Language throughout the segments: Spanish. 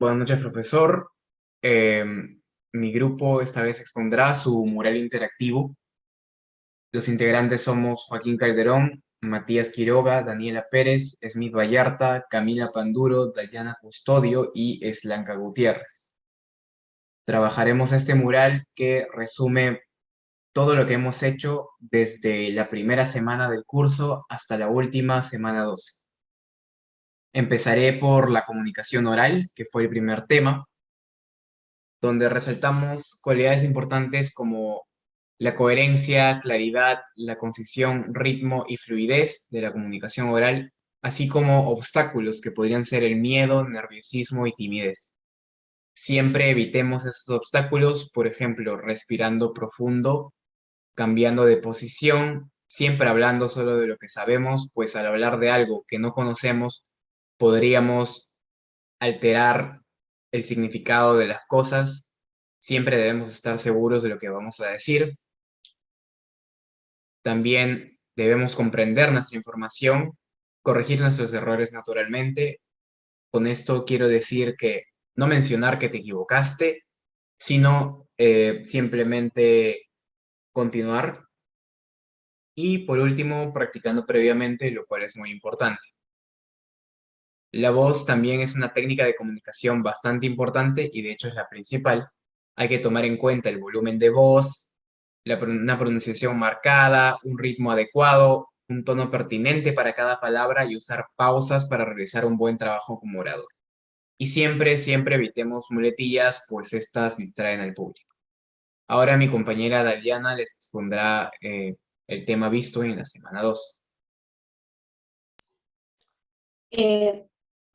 Buenas noches, profesor. Eh, Mi grupo esta vez expondrá su mural interactivo. Los integrantes somos Joaquín Calderón, Matías Quiroga, Daniela Pérez, Smith Vallarta, Camila Panduro, Dayana Custodio y Eslanca Gutiérrez. Trabajaremos este mural que resume todo lo que hemos hecho desde la primera semana del curso hasta la última semana 12. Empezaré por la comunicación oral, que fue el primer tema, donde resaltamos cualidades importantes como la coherencia, claridad, la concisión, ritmo y fluidez de la comunicación oral, así como obstáculos que podrían ser el miedo, nerviosismo y timidez. Siempre evitemos estos obstáculos, por ejemplo, respirando profundo, cambiando de posición, siempre hablando solo de lo que sabemos, pues al hablar de algo que no conocemos, podríamos alterar el significado de las cosas. Siempre debemos estar seguros de lo que vamos a decir. También debemos comprender nuestra información, corregir nuestros errores naturalmente. Con esto quiero decir que no mencionar que te equivocaste, sino simplemente continuar. Y por último, practicando previamente, lo cual es muy importante. La voz también es una técnica de comunicación bastante importante y de hecho es la principal. Hay que tomar en cuenta el volumen de voz, una pronunciación marcada, un ritmo adecuado, un tono pertinente para cada palabra y usar pausas para realizar un buen trabajo como orador. Y siempre, siempre evitemos muletillas, pues estas distraen al público. Ahora mi compañera Daliana les expondrá el tema visto en la semana 2. Eh,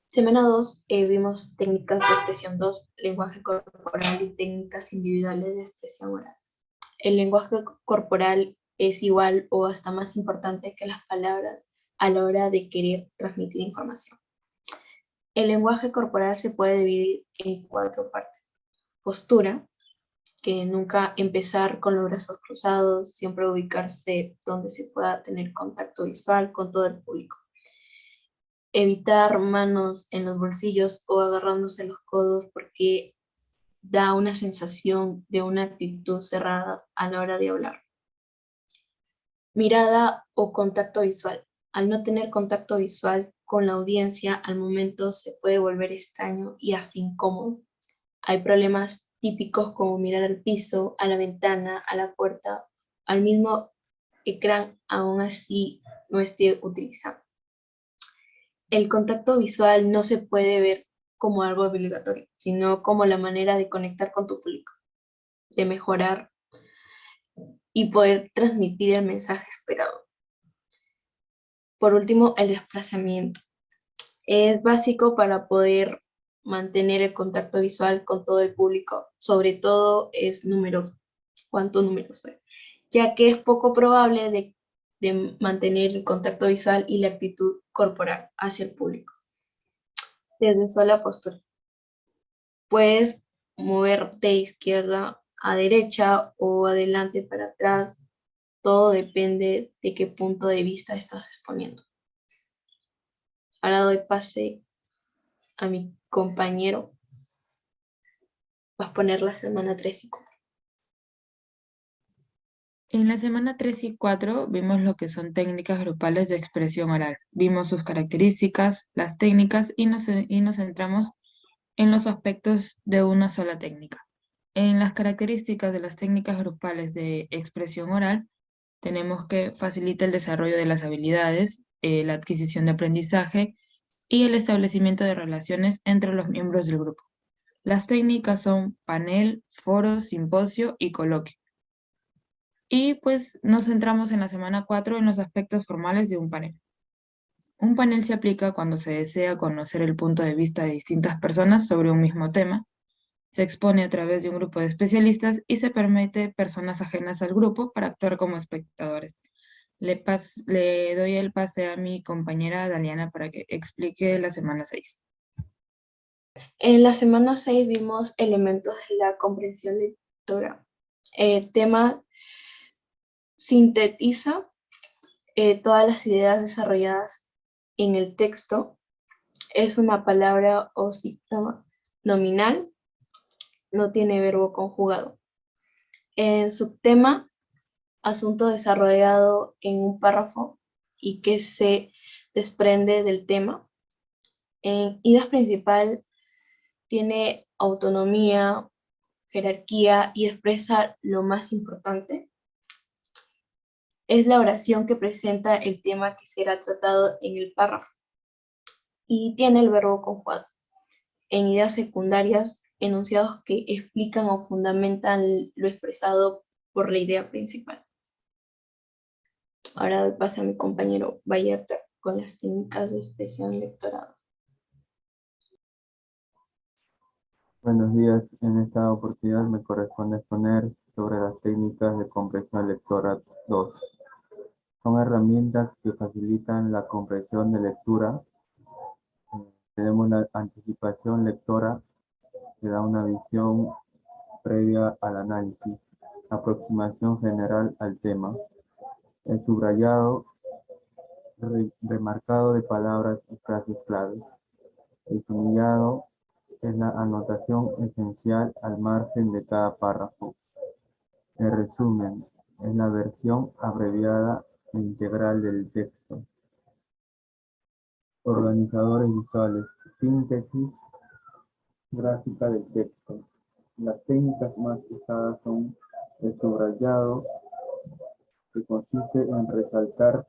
Semana 2 vimos técnicas de expresión 2, lenguaje corporal y técnicas individuales de expresión oral. El lenguaje corporal es igual o hasta más importante que las palabras a la hora de querer transmitir información. El lenguaje corporal se puede dividir en 4 partes. Postura, que nunca empezar con los brazos cruzados, siempre ubicarse donde se pueda tener contacto visual con todo el público. Evitar manos en los bolsillos o agarrándose los codos porque da una sensación de una actitud cerrada a la hora de hablar. Mirada o contacto visual. Al no tener contacto visual con la audiencia, al momento se puede volver extraño y hasta incómodo. Hay problemas típicos como mirar al piso, a la ventana, a la puerta, al mismo ecran, aún así no esté utilizado. El contacto visual no se puede ver como algo obligatorio, sino como la manera de conectar con tu público, de mejorar y poder transmitir el mensaje esperado. Por último, el desplazamiento. Es básico para poder mantener el contacto visual con todo el público, sobre todo es cuánto número soy, ya que es poco probable de mantener el contacto visual y la actitud corporal hacia el público. Desde sola postura. Puedes mover de izquierda a derecha o adelante para atrás. Todo depende de qué punto de vista estás exponiendo. Ahora doy pase a mi compañero. Vas a poner la semana 3 y 4. En la semana 3 y 4 vimos lo que son técnicas grupales de expresión oral. Vimos sus características, las técnicas y nos centramos en los aspectos de una sola técnica. En las características de las técnicas grupales de expresión oral, tenemos que facilita el desarrollo de las habilidades, la adquisición de aprendizaje y el establecimiento de relaciones entre los miembros del grupo. Las técnicas son panel, foro, simposio y coloquio. Y pues nos centramos en la semana 4 en los aspectos formales de un panel. Un panel se aplica cuando se desea conocer el punto de vista de distintas personas sobre un mismo tema. Se expone a través de un grupo de especialistas y se permite personas ajenas al grupo para actuar como espectadores. Le doy el pase a mi compañera Daliana para que explique la semana 6. En la semana 6 vimos elementos de la comprensión lectora. El tema sintetiza todas las ideas desarrolladas en el texto. Es una palabra o síntoma nominal, no tiene verbo conjugado. En subtema, asunto desarrollado en un párrafo y que se desprende del tema. En idea principal, tiene autonomía, jerarquía y expresa lo más importante. Es la oración que presenta el tema que será tratado en el párrafo y tiene el verbo conjugado. En ideas secundarias, enunciados que explican o fundamentan lo expresado por la idea principal. Ahora pasa a mi compañero Vallarta con las técnicas de expresión lectorado. Buenos días, en esta oportunidad me corresponde exponer sobre las técnicas de comprensión lectora 2. Son herramientas que facilitan la comprensión de lectura. Tenemos la anticipación lectora, que da una visión previa al análisis, aproximación general al tema, el subrayado, remarcado de palabras y frases claves, el subrayado es la anotación esencial al margen de cada párrafo. El resumen es la versión abreviada e integral del texto. Organizadores visuales, síntesis gráfica del texto. Las técnicas más usadas son el subrayado, que consiste en resaltar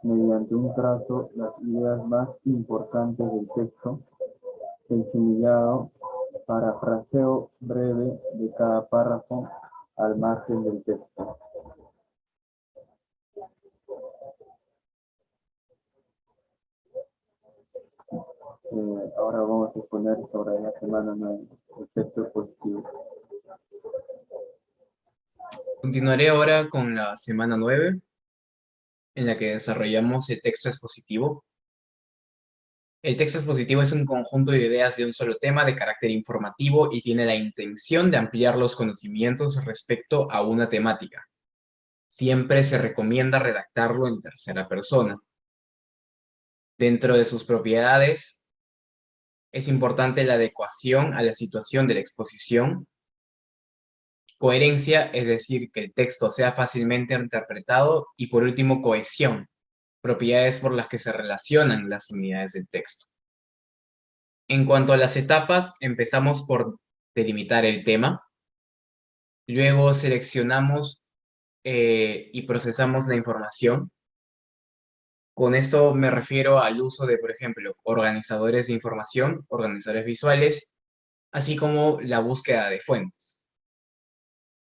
mediante un trazo las ideas más importantes del texto. El subrayado, parafraseo breve de cada párrafo al margen del texto. Ahora vamos a exponer sobre la semana 9, el texto positivo. Continuaré ahora con la semana 9, en la que desarrollamos el texto expositivo. El texto expositivo es un conjunto de ideas de un solo tema de carácter informativo y tiene la intención de ampliar los conocimientos respecto a una temática. Siempre se recomienda redactarlo en tercera persona. Dentro de sus propiedades, es importante la adecuación a la situación de la exposición. Coherencia, es decir, que el texto sea fácilmente interpretado. Y por último, cohesión, propiedades por las que se relacionan las unidades del texto. En cuanto a las etapas, empezamos por delimitar el tema. Luego seleccionamos y procesamos la información. Con esto me refiero al uso de, por ejemplo, organizadores de información, organizadores visuales, así como la búsqueda de fuentes.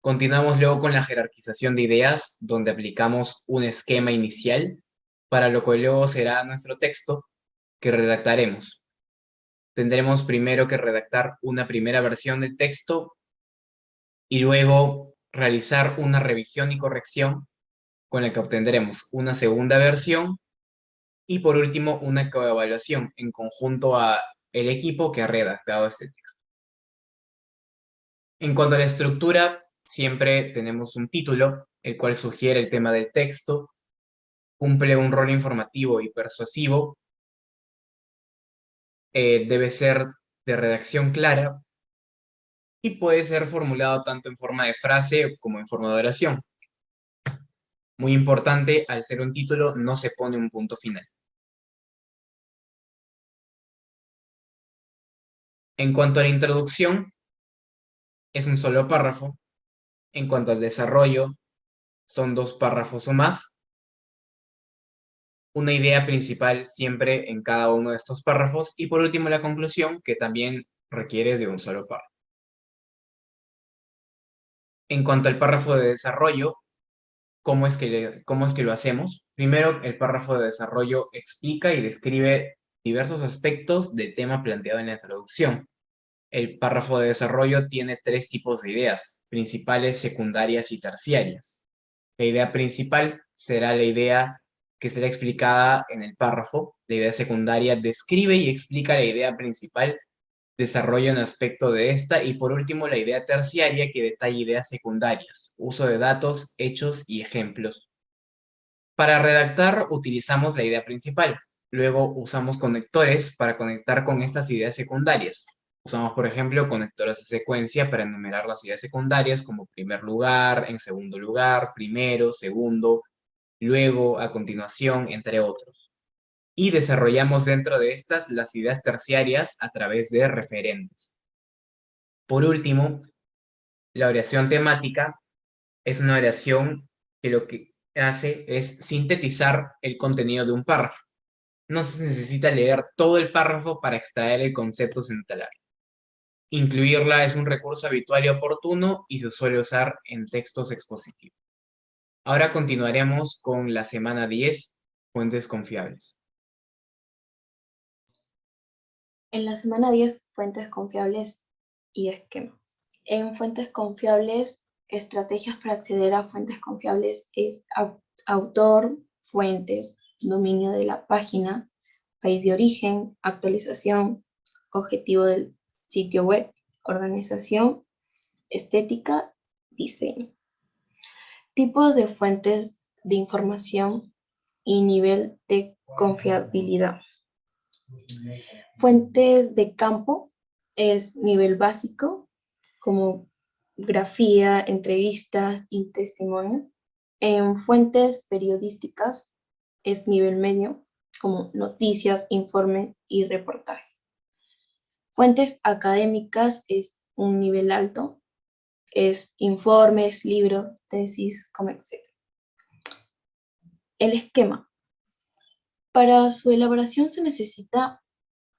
Continuamos luego con la jerarquización de ideas, donde aplicamos un esquema inicial, para lo que luego será nuestro texto que redactaremos. Tendremos primero que redactar una primera versión del texto y luego realizar una revisión y corrección con la que obtendremos una segunda versión y por último una coevaluación en conjunto a el equipo que ha redactado este texto. En cuanto a la estructura, siempre tenemos un título, el cual sugiere el tema del texto, cumple un rol informativo y persuasivo, debe ser de redacción clara y puede ser formulado tanto en forma de frase como en forma de oración. Muy importante, al ser un título no se pone un punto final. En cuanto a la introducción, es un solo párrafo. En cuanto al desarrollo, son 2 párrafos o más. Una idea principal siempre en cada uno de estos párrafos. Y por último, la conclusión, que también requiere de un solo párrafo. En cuanto al párrafo de desarrollo, ¿cómo es que lo hacemos? Primero, el párrafo de desarrollo explica y describe diversos aspectos del tema planteado en la introducción. El párrafo de desarrollo tiene 3 tipos de ideas: principales, secundarias y terciarias. La idea principal será la idea que será explicada en el párrafo. La idea secundaria describe y explica la idea principal, desarrolla un aspecto de esta, y por último la idea terciaria, que detalla ideas secundarias, uso de datos, hechos y ejemplos. Para redactar utilizamos la idea principal, luego usamos conectores para conectar con estas ideas secundarias. Usamos, por ejemplo, conectores de secuencia para enumerar las ideas secundarias como primer lugar, en segundo lugar, primero, segundo, luego, a continuación, entre otros. Y desarrollamos dentro de estas las ideas terciarias a través de referentes. Por último, la oración temática es una oración que lo que hace es sintetizar el contenido de un párrafo. No se necesita leer todo el párrafo para extraer el concepto central. Incluirla es un recurso habitual y oportuno y se suele usar en textos expositivos. Ahora continuaremos con la semana 10, fuentes confiables. En la semana 10, fuentes confiables y esquema. En fuentes confiables, estrategias para acceder a fuentes confiables es autor, fuentes, dominio de la página, país de origen, actualización, objetivo del sitio web, organización, estética, diseño. Tipos de fuentes de información y nivel de confiabilidad. Fuentes de campo es nivel básico, como grafía, entrevistas y testimonio. En fuentes periodísticas es nivel medio, como noticias, informe y reportaje. Fuentes académicas es un nivel alto, es informes, libros, tesis, como etc. El esquema. Para su elaboración se necesita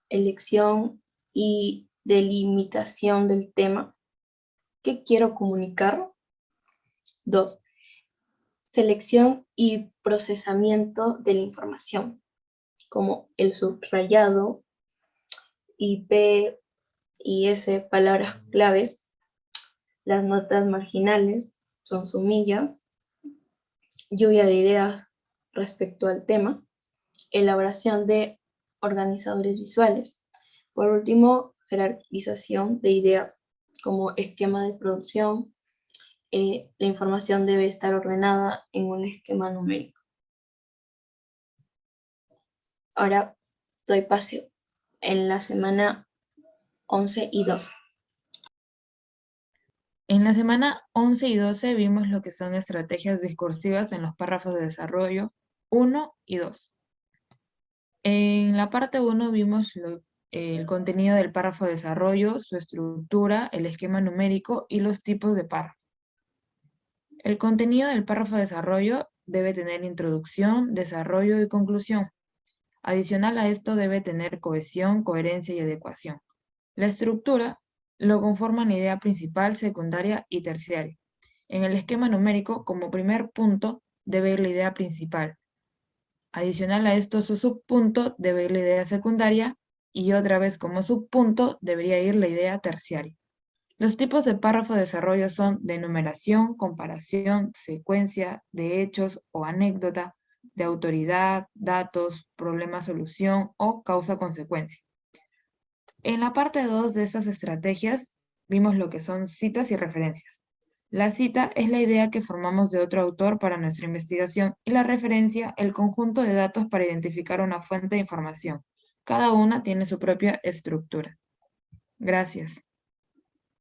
elección y delimitación del tema que quiero comunicar. 2. Selección y procesamiento de la información, como el subrayado, IP y S, palabras claves. Las notas marginales son sumillas. Lluvia de ideas respecto al tema. Elaboración de organizadores visuales. Por último, jerarquización de ideas como esquema de producción. La información debe estar ordenada en un esquema numérico. Ahora doy paseo en la semana 11 y 12. En la semana 11 y 12 vimos lo que son estrategias discursivas en los párrafos de desarrollo 1 y 2. En la parte 1 vimos el contenido del párrafo de desarrollo, su estructura, el esquema numérico y los tipos de párrafo. El contenido del párrafo de desarrollo debe tener introducción, desarrollo y conclusión. Adicional a esto debe tener cohesión, coherencia y adecuación. La estructura lo conforman idea principal, secundaria y terciaria. En el esquema numérico, como primer punto, debe ir la idea principal. Adicional a esto, su subpunto debe ir la idea secundaria y otra vez como subpunto debería ir la idea terciaria. Los tipos de párrafo de desarrollo son de enumeración, comparación, secuencia, de hechos o anécdota, de autoridad, datos, problema-solución o causa-consecuencia. En la parte 2 de estas estrategias vimos lo que son citas y referencias. La cita es la idea que formamos de otro autor para nuestra investigación y la referencia el conjunto de datos para identificar una fuente de información. Cada una tiene su propia estructura. Gracias.